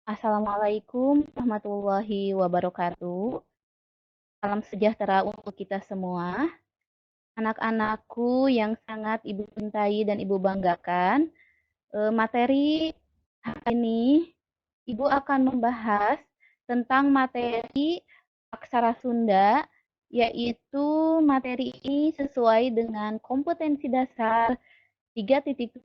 Assalamualaikum warahmatullahi wabarakatuh. Salam sejahtera untuk kita semua. Anak-anakku yang sangat Ibu cintai dan Ibu banggakan, materi hari ini Ibu akan membahas tentang materi aksara Sunda, yaitu materi ini sesuai dengan kompetensi dasar 3.7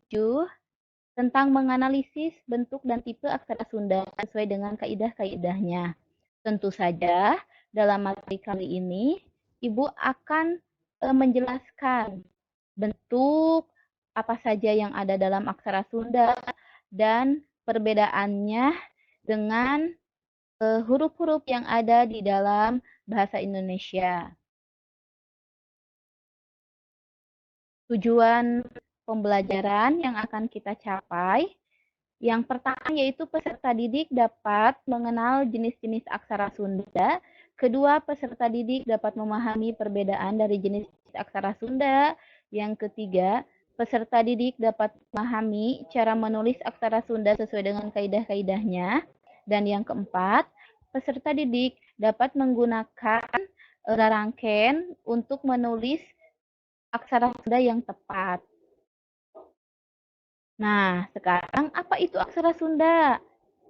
tentang menganalisis bentuk dan tipe aksara Sunda sesuai dengan kaidah-kaidahnya. Tentu saja, dalam materi kali ini, Ibu akan menjelaskan bentuk apa saja yang ada dalam aksara Sunda dan perbedaannya dengan huruf-huruf yang ada di dalam bahasa Indonesia. Tujuan pembelajaran yang akan kita capai yang pertama yaitu peserta didik dapat mengenal jenis-jenis aksara Sunda. Kedua, peserta didik dapat memahami perbedaan dari jenis aksara Sunda. Yang ketiga, peserta didik dapat memahami cara menulis aksara Sunda sesuai dengan kaidah-kaidahnya. Dan yang keempat, peserta didik dapat menggunakan rarangken untuk menulis aksara Sunda yang tepat. Nah, sekarang apa itu aksara Sunda?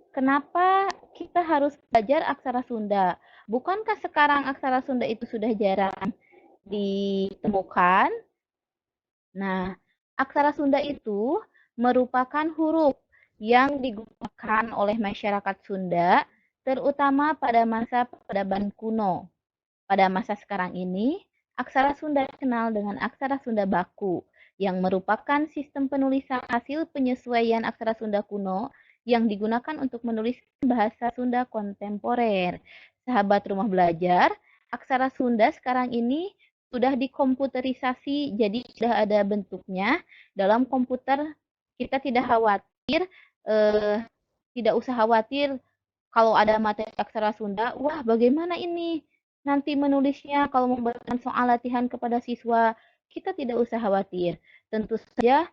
Kenapa kita harus belajar aksara Sunda? Bukankah sekarang aksara Sunda itu sudah jarang ditemukan? Nah, aksara Sunda itu merupakan huruf yang digunakan oleh masyarakat Sunda, terutama pada masa peradaban kuno. Pada masa sekarang ini, aksara Sunda dikenal dengan aksara Sunda baku, yang merupakan sistem penulisan hasil penyesuaian aksara Sunda kuno yang digunakan untuk menulis bahasa Sunda kontemporer. Sahabat rumah belajar, aksara Sunda sekarang ini sudah dikomputerisasi, jadi sudah ada bentuknya dalam komputer. Kita tidak khawatir, eh, tidak usah khawatir kalau ada materi aksara Sunda, wah bagaimana ini nanti menulisnya kalau memberikan soal latihan kepada siswa, kita tidak usah khawatir. Tentu saja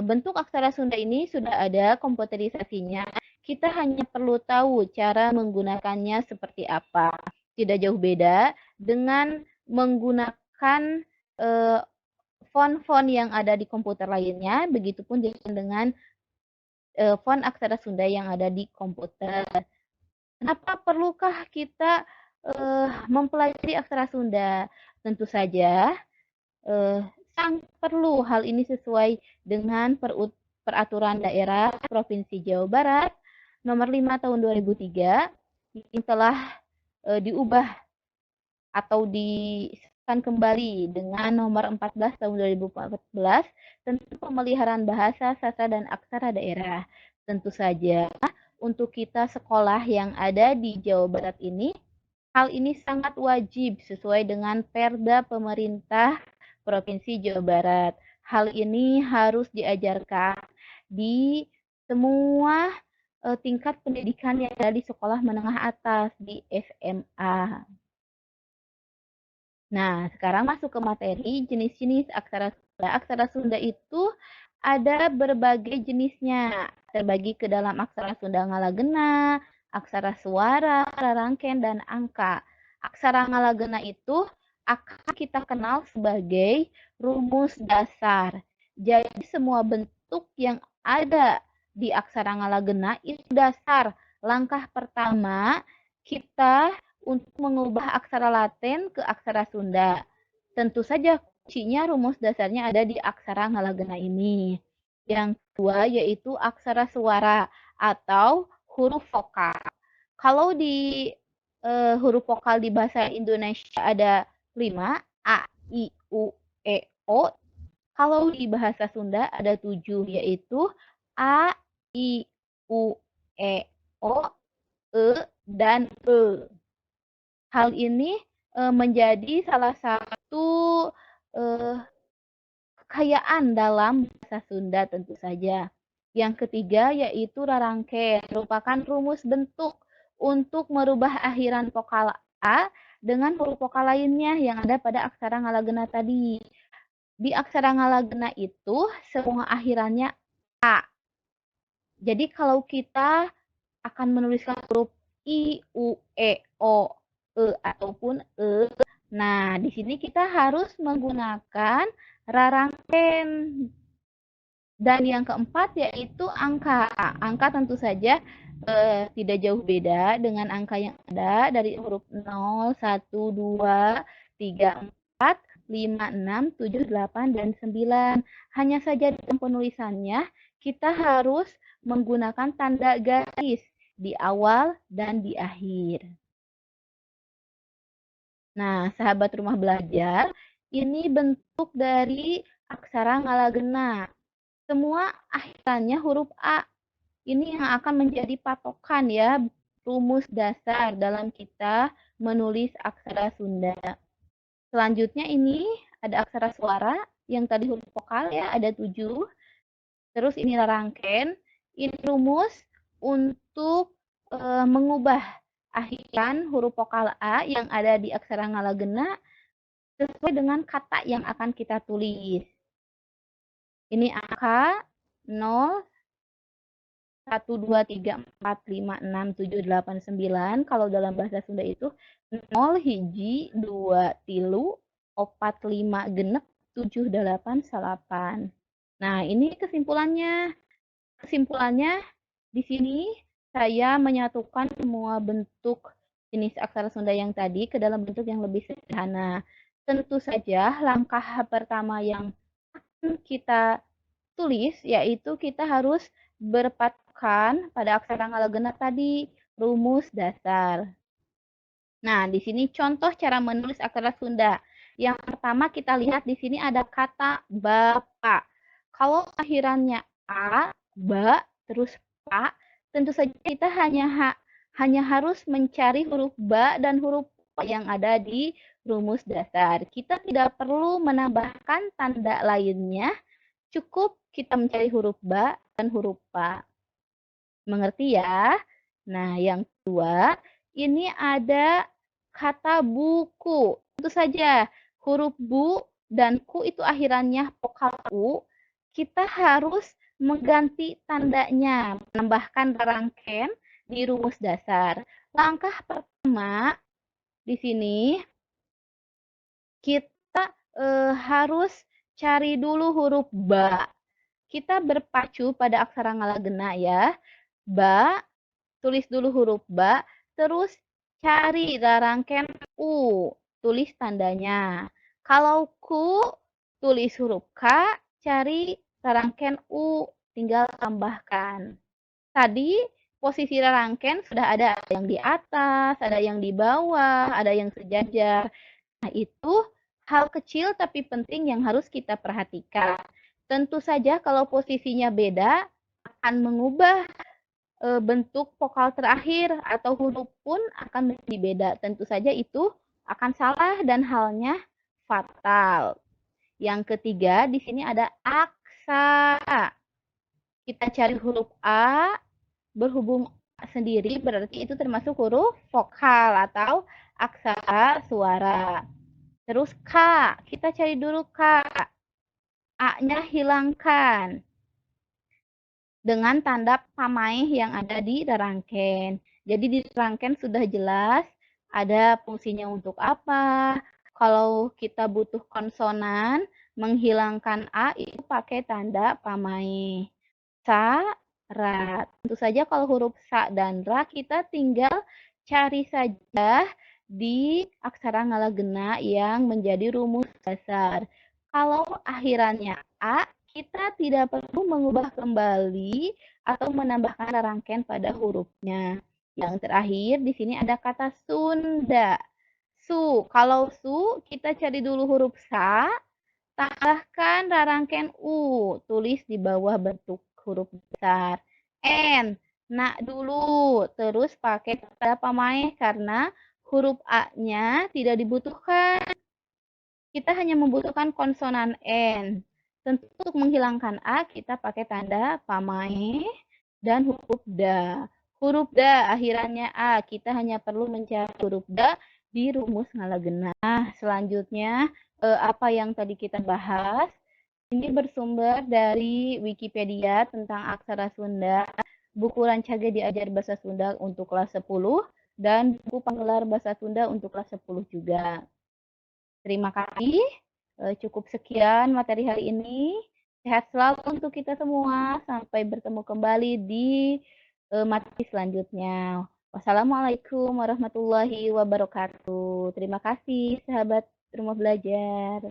bentuk aksara Sunda ini sudah ada komputerisasinya. Kita hanya perlu tahu cara menggunakannya seperti apa. Tidak jauh beda dengan menggunakan font-font yang ada di komputer lainnya, begitupun dengan font aksara Sunda yang ada di komputer. Kenapa perlukah kita mempelajari aksara Sunda? Tentu saja sangat perlu. Hal ini sesuai dengan peraturan daerah Provinsi Jawa Barat nomor 5 tahun 2003 yang telah diubah atau disahkan kembali dengan nomor 14 tahun 2014 tentang pemeliharaan bahasa, sastra, dan aksara daerah. Tentu saja untuk kita sekolah yang ada di Jawa Barat ini, hal ini sangat wajib sesuai dengan Perda Pemerintah Provinsi Jawa Barat. Hal ini harus diajarkan di semua tingkat pendidikan yang ada di sekolah menengah atas, di SMA. Nah, sekarang masuk ke materi jenis-jenis aksara Sunda. Aksara Sunda itu ada berbagai jenisnya, terbagi ke dalam aksara Sunda Ngalagena, aksara suara, rarangken, dan angka. Aksara Ngalagena itu akan kita kenal sebagai rumus dasar. Jadi semua bentuk yang ada di aksara Ngalagena itu dasar. Langkah pertama kita untuk mengubah aksara Latin ke aksara Sunda. Tentu saja kuncinya rumus dasarnya ada di aksara Ngalagena ini. Yang kedua yaitu aksara suara atau huruf vokal. Kalau di huruf vokal di bahasa Indonesia ada 5, A, I, U, E, O. Kalau di bahasa Sunda ada 7, yaitu A, I, U, E, O, E, dan E. Hal ini menjadi salah satu kekayaan dalam bahasa Sunda tentu saja. Yang ketiga yaitu rarangken, merupakan rumus bentuk untuk merubah akhiran vokal A dengan huruf vokal lainnya yang ada pada aksara Ngalagena tadi. Di aksara Ngalagena itu semua akhirannya A. Jadi kalau kita akan menuliskan huruf I, U, E, O, E, ataupun E. Nah, di sini kita harus menggunakan rarangken. Dan yang keempat yaitu angka. Angka tentu saja tidak jauh beda dengan angka yang ada dari huruf 0, 1, 2, 3, 4, 5, 6, 7, 8, dan 9. Hanya saja dalam penulisannya kita harus menggunakan tanda garis di awal dan di akhir. Nah, sahabat rumah belajar, ini bentuk dari aksara Ngalagena. Semua akhirannya huruf A. Ini yang akan menjadi patokan ya, rumus dasar dalam kita menulis aksara Sunda. Selanjutnya ini ada aksara suara, yang tadi huruf vokal ya, ada 7. Terus ini rangken, ini rumus untuk mengubah akhiran huruf vokal A yang ada di aksara Ngalagena sesuai dengan kata yang akan kita tulis. Ini angka 0, 1, 2, 3, 4, 5, 6, 7, 8, 9. Kalau dalam bahasa Sunda itu 0, hiji, 2, tilu, 4, 5, genep, 7, 8, 8. Nah, ini kesimpulannya. Kesimpulannya di sini saya menyatukan semua bentuk jenis aksara Sunda yang tadi ke dalam bentuk yang lebih sederhana. Tentu saja langkah pertama yang kita tulis yaitu kita harus berpatokan pada aksara Ngalagena tadi, rumus dasar. Nah, di sini contoh cara menulis aksara Sunda. Yang pertama kita lihat di sini ada kata bapak. Kalau akhirannya a, ba, terus pa, tentu saja kita hanya harus mencari huruf ba dan huruf pa yang ada di rumus dasar. Kita tidak perlu menambahkan tanda lainnya, cukup kita mencari huruf ba dan huruf pa. Mengerti ya? Nah, yang kedua, ini ada kata buku. Tentu saja, huruf bu dan ku itu akhirannya vokal u. Kita harus mengganti tandanya, menambahkan rangken di rumus dasar. Langkah pertama di sini kita harus cari dulu huruf ba. Kita berpacu pada aksara Ngalagena ya. Ba, tulis dulu huruf ba, terus cari rangken u, tulis tandanya. Kalau ku, tulis huruf k, cari rangken u, tinggal tambahkan. Tadi posisi rangken sudah ada yang di atas, ada yang di bawah, ada yang sejajar. Nah, itu hal kecil tapi penting yang harus kita perhatikan. Tentu saja kalau posisinya beda akan mengubah bentuk vokal terakhir atau huruf pun akan menjadi beda. Tentu saja itu akan salah dan halnya fatal. Yang ketiga, di sini ada aksa. Kita cari huruf A, berhubung sendiri berarti itu termasuk huruf vokal atau aksara suara. Terus K, kita cari dulu K. A-nya hilangkan dengan tanda pamaih yang ada di rangken. Jadi di rangken sudah jelas ada fungsinya untuk apa. Kalau kita butuh konsonan, menghilangkan A itu pakai tanda pamaih. Sa, ra. Tentu saja kalau huruf sa dan ra kita tinggal cari saja di aksara Ngalagena yang menjadi rumus dasar. Kalau akhirannya A, kita tidak perlu mengubah kembali atau menambahkan rangken pada hurufnya. Yang terakhir di sini ada kata Sunda. Su, kalau su kita cari dulu huruf sa, tambahkan rangken u, tulis di bawah bentuk huruf besar. N, nak dulu, terus pakai tanda pamaih karena huruf A-nya tidak dibutuhkan. Kita hanya membutuhkan konsonan N. Tentu untuk menghilangkan A, kita pakai tanda pamaih dan huruf da. Huruf da akhirannya A, kita hanya perlu mencari huruf da di rumus Ngalagena. Selanjutnya, apa yang tadi kita bahas, ini bersumber dari Wikipedia tentang aksara Sunda. buku Rancage Diajar Bahasa Sunda untuk kelas 10 dan buku Penggelar Bahasa Sunda untuk kelas 10 juga. Terima kasih. Cukup sekian materi hari ini. Sehat selalu untuk kita semua. Sampai bertemu kembali di materi selanjutnya. Wassalamualaikum warahmatullahi wabarakatuh. Terima kasih, sahabat rumah belajar.